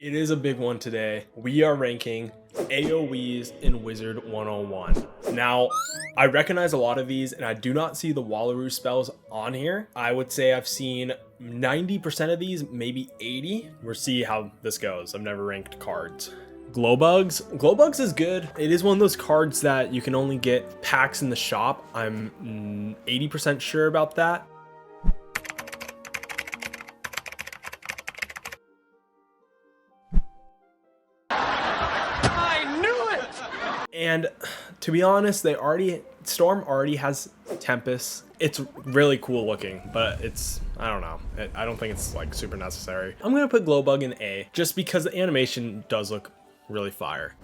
It is a big one today. We are ranking AOEs in Wizard 101. Now, I recognize a lot of these and I do not see the Wallaroo spells on here. I would say I've seen 90% of these, maybe 80. We'll see how this goes. I've never ranked cards. Glowbugs. Glowbugs is good. It is one of those cards that you can only get packs in the shop. I'm 80% sure about that. And to be honest, Storm already has Tempest. It's really cool looking, but I don't know. I don't think it's like super necessary. I'm gonna put Glowbug in A just because the animation does look really fire.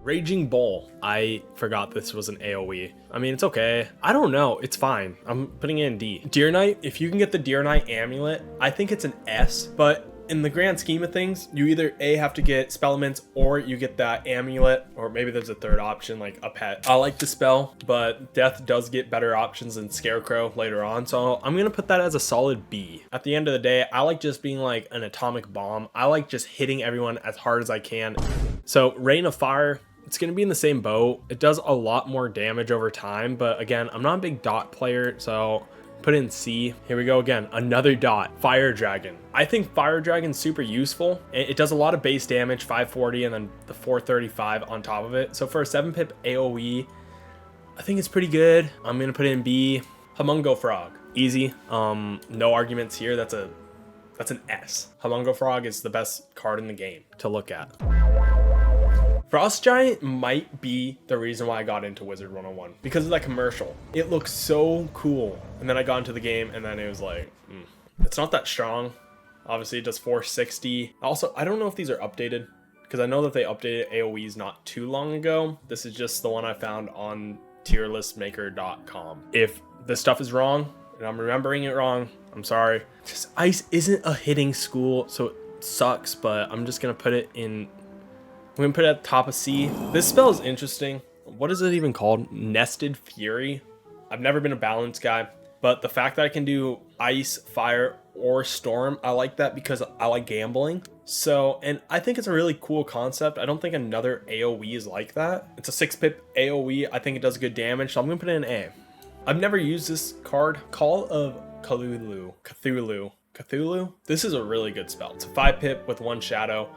Raging Bull. I forgot this was an AoE. I mean, it's okay. I don't know. It's fine. I'm putting it in D. Deer Knight. If you can get the Deer Knight amulet, I think it's an S, but in the grand scheme of things, you either A, have to get Spellaments, or you get that amulet, or maybe there's a third option like a pet. I like the spell, but Death does get better options than Scarecrow later on, so I'm gonna put that as a solid B. At the end of the day, I like just being like an atomic bomb. I like just hitting everyone as hard as I can. So Rain of Fire, it's gonna be in the same boat. It does a lot more damage over time, but again, I'm not a big dot player, so put in C. Here we go again, another dot. Fire Dragon. I think Fire Dragon's super useful. It does a lot of base damage, 540, and then the 435 on top of it. So for a 7-pip AoE, I think it's pretty good. I'm gonna put it in B. Humungo Frog. Easy. No arguments here. That's an S. Humungo Frog is the best card in the game to look at. Frost Giant might be the reason why I got into Wizard 101 because of that commercial. It looks so cool. And then I got into the game and then it was like, it's not that strong. Obviously it does 460. Also, I don't know if these are updated because I know that they updated AoEs not too long ago. This is just the one I found on tierlistmaker.com. If this stuff is wrong and I'm remembering it wrong, I'm sorry. Just Ice isn't a hitting school, so it sucks, but I'm just gonna put it in. I'm gonna put it at the top of C. This spell is interesting. What is it even called? Nested Fury. I've never been a balance guy, but the fact that I can do ice, fire, or storm, I like that because I like gambling. So, and I think it's a really cool concept. I don't think another AoE is like that. It's a 6-pip AoE. I think it does good damage, so I'm gonna put it in A. I've never used this card. Call of Cthulhu. This is a really good spell. It's a 5-pip with 1 shadow.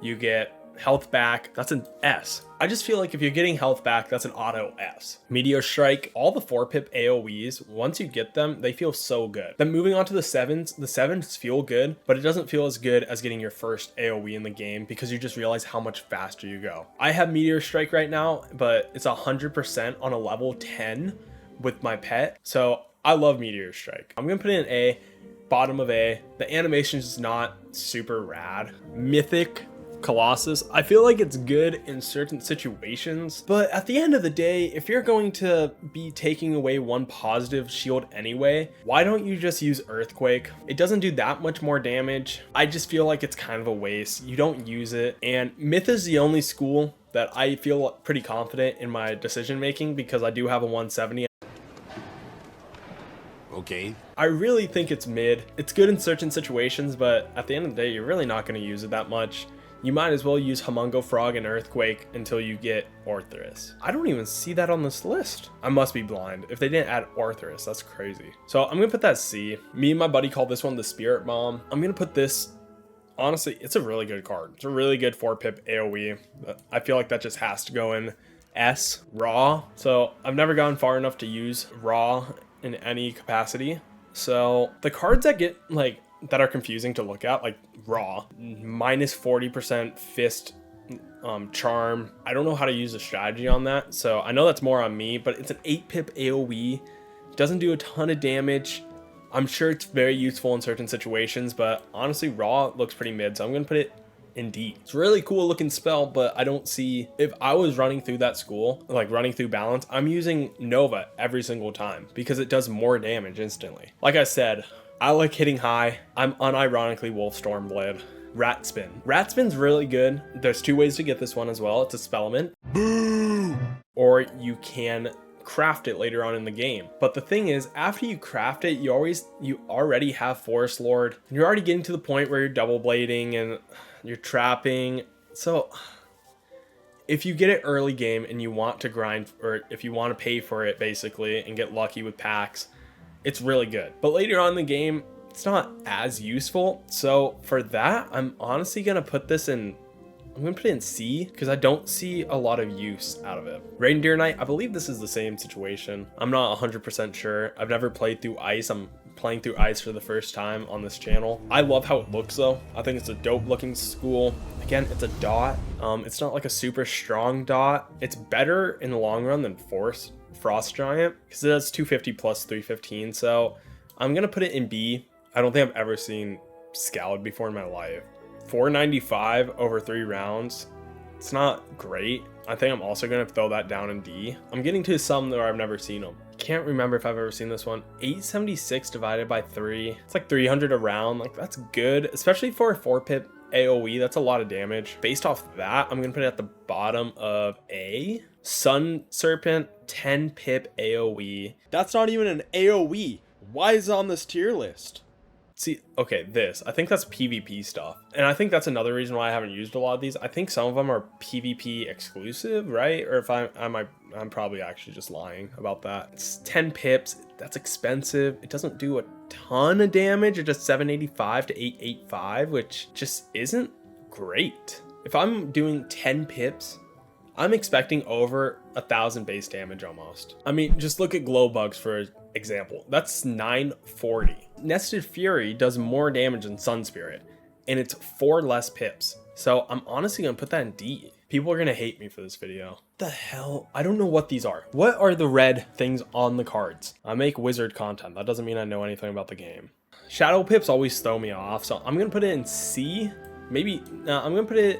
You get health back. That's an S. I just feel like if you're getting health back, that's an auto S. Meteor Strike. All the 4-pip AoEs, once you get them, they feel so good. Then moving on to the 7s feel good, but it doesn't feel as good as getting your first AoE in the game because you just realize how much faster you go. I have Meteor Strike right now, but it's 100% on a level 10 with my pet. So I love Meteor Strike. I'm gonna put it in A, bottom of A. The animation is not super rad. Mythic Colossus. I feel like it's good in certain situations, but at the end of the day, if you're going to be taking away one positive shield anyway, why don't you just use Earthquake? It doesn't do that much more damage. I just feel like it's kind of a waste. You don't use it, and Myth is the only school that I feel pretty confident in my decision making because I do have a 170. Okay. I really think it's mid. It's good in certain situations, but at the end of the day, you're really not going to use it that much. You might as well use Humungo Frog and Earthquake until you get Orthrus. I don't even see that on this list. I must be blind. If they didn't add Orthrus, that's crazy. So I'm gonna put that C. Me and my buddy called this one the Spirit Bomb. I'm gonna put this, honestly, it's a really good card. It's a really good 4-pip AoE. I feel like that just has to go in S. Raw. So I've never gone far enough to use Raw in any capacity. So the cards that get that are confusing to look at, like Raw, minus 40% fist charm. I don't know how to use a strategy on that, so I know that's more on me, but it's an 8-pip AoE. It doesn't do a ton of damage. I'm sure it's very useful in certain situations, but honestly, Raw looks pretty mid, so I'm gonna put it in D. It's a really cool looking spell, but I don't see, if I was running through that school, like running through balance, I'm using Nova every single time because it does more damage instantly. Like I said, I like hitting high. I'm unironically Wolfstorm Blade. Rat Spin. Rat Spin's really good. There's 2 ways to get this one as well. It's a Spellament. Boo! Or you can craft it later on in the game. But the thing is, after you craft it, you already have Forest Lord. And you're already getting to the point where you're double blading, and you're trapping. So if you get it early game and you want to grind, or if you want to pay for it basically and get lucky with packs, it's really good. But later on in the game, it's not as useful. So for that, I'm honestly gonna put this in, I'm gonna put it in C, because I don't see a lot of use out of it. Reindeer Knight, I believe this is the same situation. I'm not 100% sure. I've never played through ice. I'm playing through ice for the first time on this channel. I love how it looks though. I think it's a dope looking school. Again, it's a dot. It's not like a super strong dot. It's better in the long run than Frost Giant, because it does 250 plus 315. So I'm gonna put it in B. I don't think I've ever seen Scald before in my life. 495 over 3 rounds. It's not great. I think I'm also gonna throw that down in D. I'm getting to some where I've never seen them. Can't remember if I've ever seen this one. 876 divided by 3. It's like 300 a round. Like, that's good, especially for a 4-pip AOE. That's a lot of damage. Based off that, I'm gonna put it at the bottom of A. Sun Serpent, 10-pip AOE. That's not even an AOE. Why is it on this tier list? See, okay, I think that's PvP stuff. And I think that's another reason why I haven't used a lot of these. I think some of them are PvP exclusive, right? Or if I'm probably actually just lying about that. It's 10 pips. That's expensive. It doesn't do a ton of damage. It does 785 to 885, which just isn't great. If I'm doing 10 pips, I'm expecting over 1,000 base damage almost. I mean, just look at glow bugs for example. That's 940. Nested Fury does more damage than Sun Spirit, and it's 4 less pips. So I'm honestly gonna put that in D. People are gonna hate me for this video. What the hell? I don't know what these are. What are the red things on the cards? I make wizard content. That doesn't mean I know anything about the game. Shadow pips always throw me off, so I'm gonna put it in C. Maybe, no, I'm gonna put it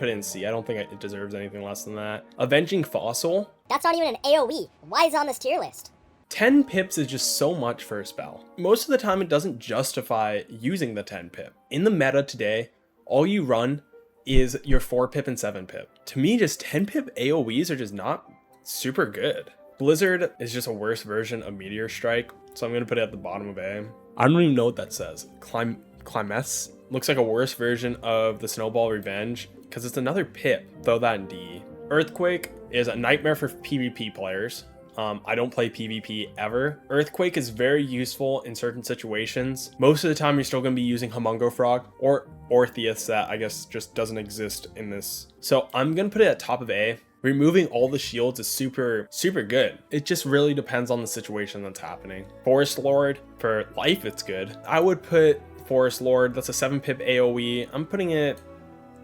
in C. I don't think it deserves anything less than that. Avenging Fossil. That's not even an AOE. Why is it on this tier list? 10 pips is just so much for a spell. Most of the time it doesn't justify using the 10 pip. In the meta today, all you run is your 4 pip and 7 pip. To me, just 10 pip AOEs are just not super good. Blizzard is just a worse version of Meteor Strike, so I'm gonna put it at the bottom of A. I don't even know what that says. Climes looks like a worse version of the Snowball Revenge, because it's another pip. Throw that in D. Earthquake is a nightmare for PvP players. I don't play PvP ever. Earthquake is very useful in certain situations. Most of the time you're still going to be using Humungo Frog or Orpheus, that I guess just doesn't exist in this. So I'm going to put it at top of A. Removing all the shields is super good. It just really depends on the situation that's happening. Forest Lord, for life it's good. I would put Forest Lord, that's a 7-pip AoE. I'm putting it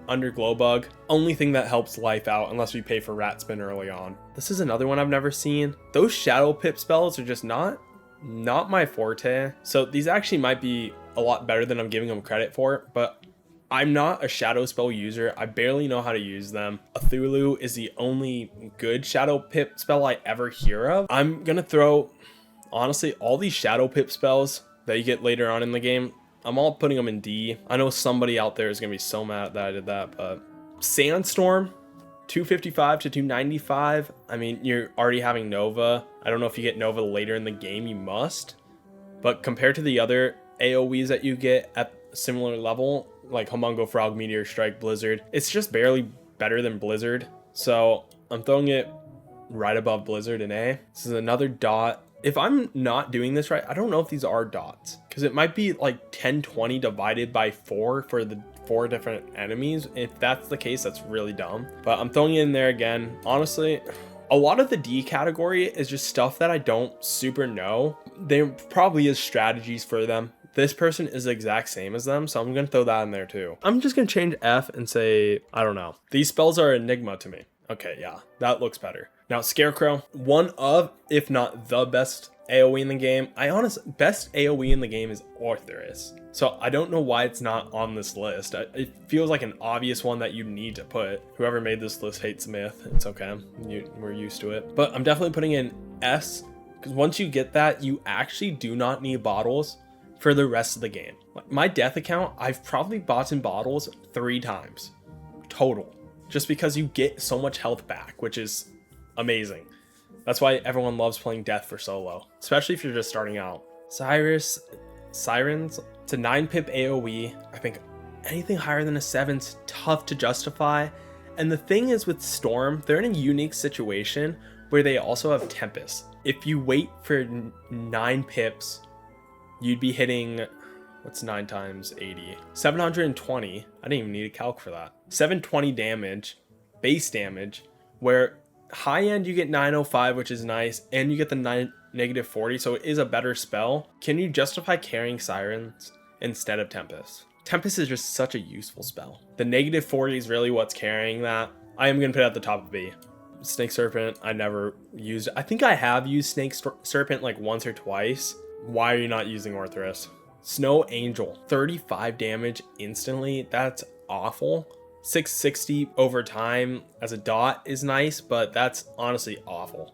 under Glowbug. Only thing that helps life out unless we pay for Rat Spin early on. This is another one I've never seen. Those Shadow Pip spells are just not my forte. So these actually might be a lot better than I'm giving them credit for, but I'm not a Shadow spell user. I barely know how to use them. Cthulhu is the only good Shadow Pip spell I ever hear of. I'm gonna throw, honestly, all these Shadow Pip spells that you get later on in the game, I'm all putting them in D. I know somebody out there is going to be so mad that I did that, but Sandstorm, 255 to 295. I mean, you're already having Nova. I don't know if you get Nova later in the game, you must. But compared to the other AoEs that you get at a similar level, like Humungo Frog, Meteor Strike, Blizzard, it's just barely better than Blizzard. So I'm throwing it right above Blizzard in A. This is another dot. If I'm not doing this right, I don't know if these are dots, because it might be like 1020 divided by 4 for the 4 different enemies. If that's the case, that's really dumb, but I'm throwing it in there again. Honestly, a lot of the D category is just stuff that I don't super know. There probably is strategies for them. This person is the exact same as them, so I'm gonna throw that in there too. I'm just gonna change F and say, I don't know. These spells are Enigma to me. Okay, yeah, that looks better. Now, Scarecrow, one of, if not the best AoE in the game. Best AoE in the game is Orpheus. So I don't know why it's not on this list. It feels like an obvious one that you need to put. Whoever made this list hates myth. It's okay. We're used to it. But I'm definitely putting in S, because once you get that, you actually do not need bottles for the rest of the game. My death account, I've probably bought in bottles 3 times total, just because you get so much health back, which is amazing. That's why everyone loves playing death for solo, especially if you're just starting out. Sirens, it's a 9-pip AoE. I think anything higher than a 7's tough to justify. And the thing is with Storm, they're in a unique situation where they also have Tempest. If you wait for 9 pips, you'd be hitting, what's 9 times 80? 720. I didn't even need a calc for that. 720 damage, base damage, where high end you get 905, which is nice, and you get the -40, so it is a better spell. Can you justify carrying Sirens instead of Tempest? Tempest is just such a useful spell. The -40 is really what's carrying that. I am going to put it at the top of B. Snake Serpent, I never used. I think I have used Snake Serpent like once or twice. Why are you not using Orthrus? Snow Angel, 35 damage instantly. That's awful. 660 over time as a dot is nice, but that's honestly awful.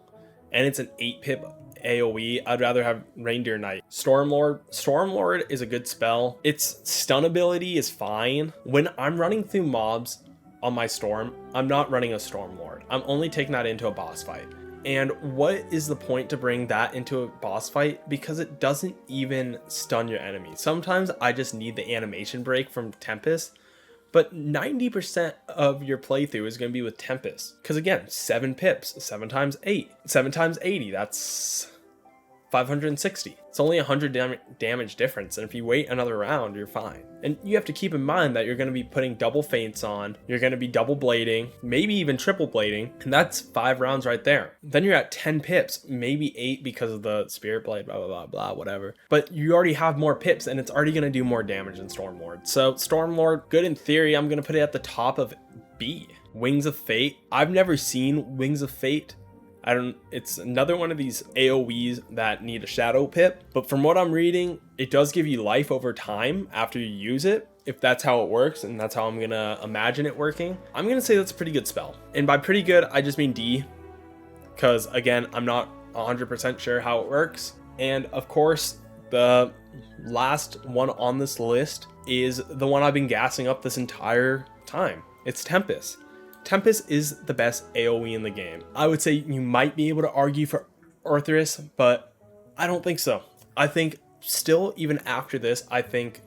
And it's an 8-pip AoE. I'd rather have Reindeer Knight. Stormlord. Stormlord is a good spell. Its stun ability is fine. When I'm running through mobs on my Storm, I'm not running a Stormlord. I'm only taking that into a boss fight. And what is the point to bring that into a boss fight? Because it doesn't even stun your enemy. Sometimes I just need the animation break from Tempest, but 90% of your playthrough is going to be with Tempest. Because again, 7 pips, 7 times 8, 7 times 80, that's 560. It's only 100 damage difference, and if you wait another round, you're fine. And you have to keep in mind that you're going to be putting double feints on, you're going to be double blading, maybe even triple blading, and that's 5 rounds right there. Then you're at 10 pips, maybe 8 because of the Spirit Blade, blah, blah, blah, blah, whatever. But you already have more pips, and it's already going to do more damage than Stormlord. So Stormlord, good in theory. I'm going to put it at the top of B. Wings of Fate. I've never seen Wings of Fate. It's another one of these AoEs that need a shadow pip, but from what I'm reading, it does give you life over time after you use it, if that's how it works, and that's how I'm gonna imagine it working. I'm gonna say that's a pretty good spell. And by pretty good, I just mean D, because again, I'm not 100% sure how it works. And of course, the last one on this list is the one I've been gassing up this entire time. It's Tempest. Tempest is the best AoE in the game. I would say you might be able to argue for Orthrus, but I don't think so. I think still, even after this, I think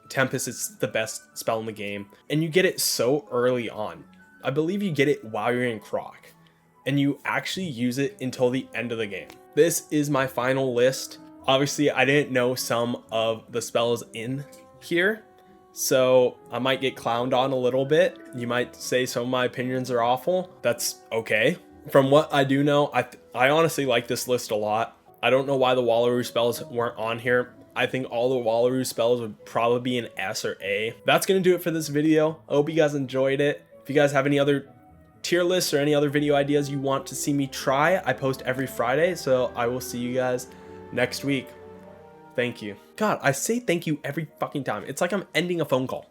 Tempest is the best spell in the game. And you get it so early on. I believe you get it while you're in Croc. And you actually use it until the end of the game. This is my final list. Obviously, I didn't know some of the spells in here, so I might get clowned on a little bit. You might say some of my opinions are awful. That's okay. From what I do know, I honestly like this list a lot. I don't know why the Wallaroo spells weren't on here. I think all the Wallaroo spells would probably be an S or A. That's going to do it for this video. I hope you guys enjoyed it. If you guys have any other tier lists or any other video ideas you want to see me try, I post every Friday, so I will see you guys next week. Thank you. God, I say thank you every fucking time. It's like I'm ending a phone call.